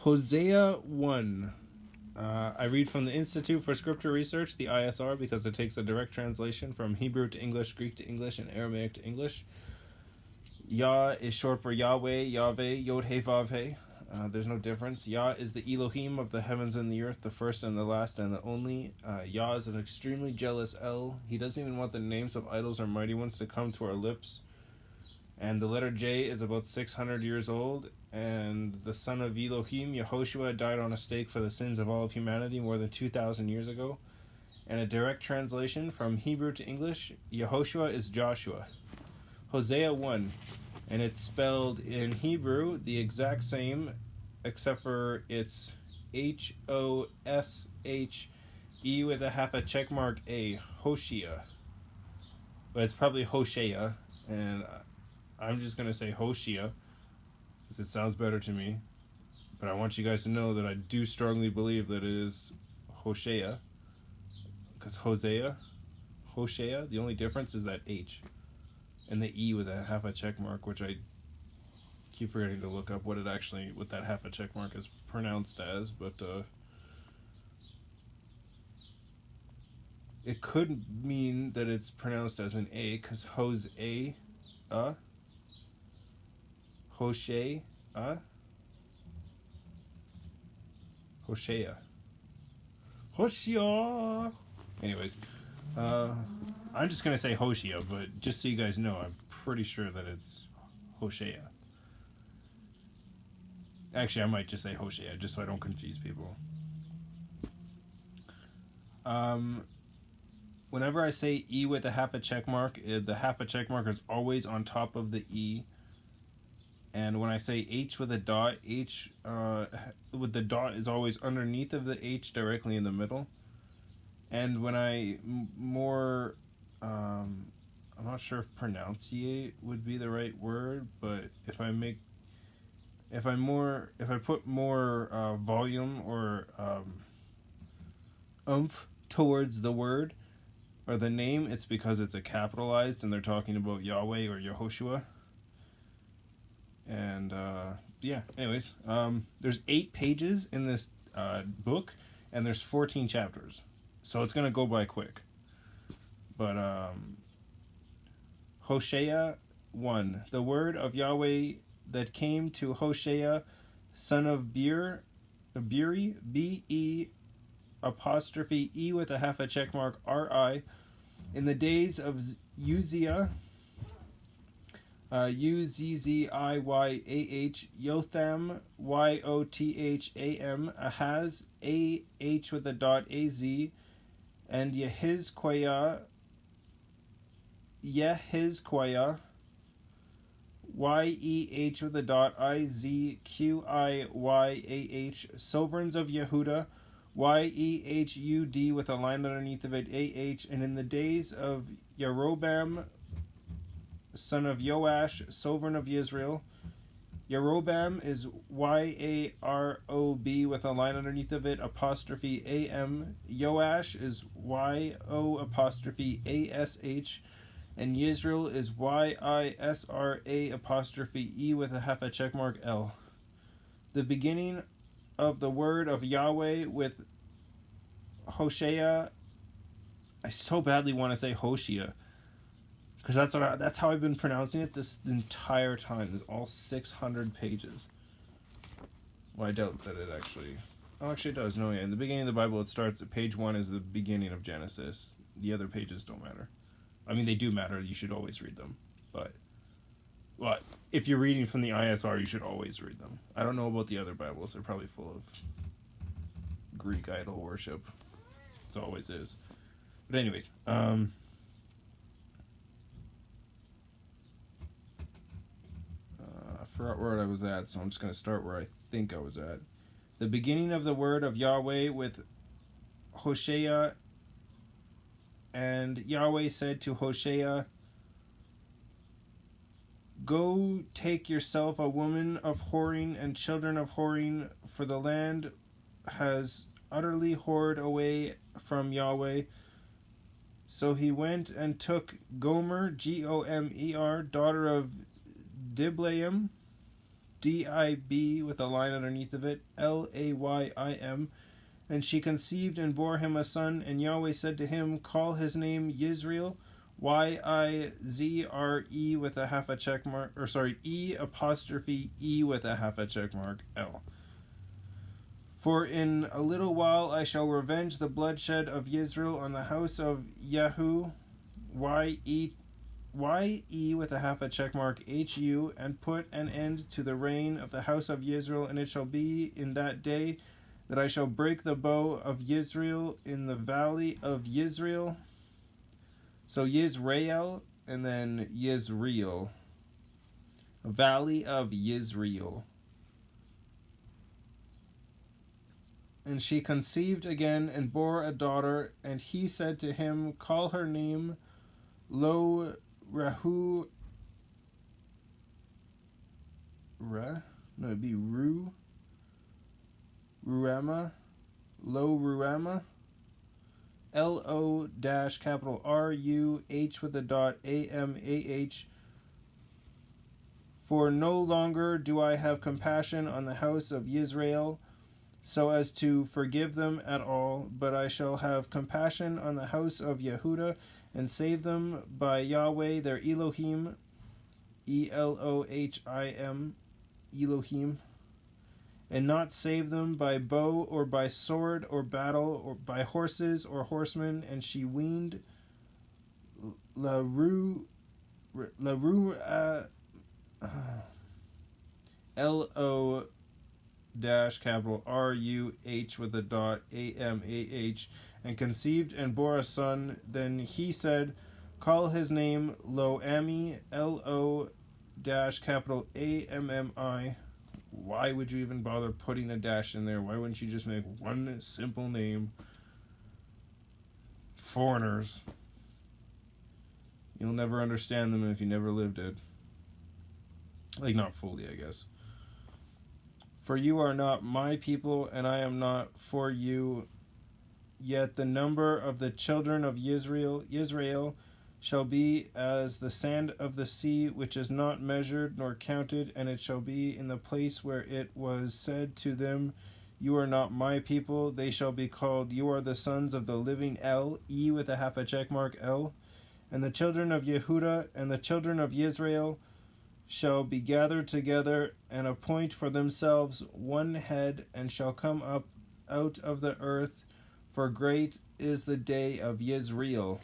Hosea 1. I read from the Institute for Scripture Research, the ISR, because it takes a direct translation from Hebrew to English, Greek to English, and Aramaic to English. Yah is short for Yahweh, Yahweh, Yod He Vav He. There's no difference. Yah is the Elohim of the heavens and the earth, the first and the last and the only. Yah is an extremely jealous El. He doesn't even want the names of idols or mighty ones to come to our lips. And the letter J is about 600 years old. And the son of Elohim, Yehoshua, died on a stake for the sins of all of humanity more than 2,000 years ago. And a direct translation from Hebrew to English, Yehoshua is Joshua. Hosea 1. And it's spelled in Hebrew the exact same, except for it's Hoshe with a half a check mark A, Hosea. But it's probably Hosea, and I'm just going to say Hosea, because it sounds better to me. But I want you guys to know that I do strongly believe that it is Hosea, because Hosea, the only difference is that H. And the E with a half a check mark, which I keep forgetting to look up what that half a check mark is pronounced as, but it could mean that it's pronounced as an A, because Hosea, Hosea. Anyways, I'm just going to say Hosea, but just so you guys know, I'm pretty sure that it's Hosea. Actually, I might just say Hosea, just so I don't confuse people. Whenever I say E with a half a check mark, the half a check mark is always on top of the E. And when I say H with a dot, H with the dot is always underneath of the H, directly in the middle. And when I'm not sure if pronunciate would be the right word, but if I put more volume or oomph towards the word or the name, it's because it's a capitalized and they're talking about YahWeh or Yehoshua. And anyways, there's 8 pages in this book, and there's 14 chapters, so it's gonna go by quick. But Hosea 1, the word of Yahweh that came to Hosea, son of Beeri, B-E apostrophe E with a half a check mark R-I, in the days of Uzziah, Uzziah, Yotham, Yotham, Ahaz, A-H with a dot A-Z, and Yehizkiah, Y-E-H with a dot I-Z-Q-I-Y-A-H, sovereigns of Yehuda, Y-E-H-U-D with a line underneath of it, A-H, and in the days of Yeroboam, son of Joash, sovereign of Israel. Yeroboam is Y-A-R-O-B with a line underneath of it, apostrophe A-M. Joash is Y-O apostrophe A-S-H. And Yisrael is Y-I-S-R-A apostrophe E with a half a check mark L. The beginning of the word of Yahweh with Hosea. I so badly want to say Hosea, because that's how I've been pronouncing it this entire time. It's all 600 pages. Well, I doubt that it actually... Oh, actually it does. No, yeah. In the beginning of the Bible, it starts at page 1 is the beginning of Genesis. The other pages don't matter. I mean, they do matter. You should always read them. But if you're reading from the ISR, you should always read them. I don't know about the other Bibles. They're probably full of Greek idol worship. It always is. But anyways, I forgot where I was at, so I'm just going to start where I think I was at. The beginning of the word of Yahweh with Hosea, and Yahweh said to Hosea, "Go take yourself a woman of whoring and children of whoring, for the land has utterly whored away from Yahweh." So he went and took Gomer, Gomer, daughter of Diblaim, Dib with a line underneath of it, Laym. And she conceived and bore him a son, and YahWeh said to him, call his name Yisrael, Yizre with a half a check mark, or sorry, E apostrophe E with a half a check mark, L. For in a little while I shall revenge the bloodshed of Yisrael on the house of Yahu, Y-E with a half a check mark, Hu, and put an end to the reign of the house of Yisrael, and it shall be in that day that I shall break the bow of Yisrael in the valley of Yisrael. So Yisrael and then Yisrael. Valley of Yisrael. And she conceived again and bore a daughter, and he said to him, call her name Lo Rahu. It'd be Ruama. Lo Ruama. Lo dash capital R-U-H with a dot A-M-A-H. For no longer do I have compassion on the house of Yisrael, so as to forgive them at all, but I shall have compassion on the house of Yehuda, and save them by YahWeh their Elohim, Elohim, Elohim, and not save them by bow or by sword or battle or by horses or horsemen. And she weaned L-O dash capital R-U-H with a dot A-M-A-H, and conceived and bore a son. Then he said, call his name Lo-Ami, L-O dash capital A-M-M-I. Why would you even bother putting a dash in there? Why wouldn't you just make one simple name? Foreigners. You'll never understand them if you never lived it. Like, not fully, I guess. For you are not my people, and I am not for you. Yet the number of the children of Israel shall be as the sand of the sea, which is not measured nor counted, and it shall be in the place where it was said to them, you are not my people. They shall be called, you are the sons of the living El, E with a half a check mark, El. And the children of Yehuda and the children of Israel shall be gathered together, and appoint for themselves one head, and shall come up out of the earth, for great is the day of Yisrael.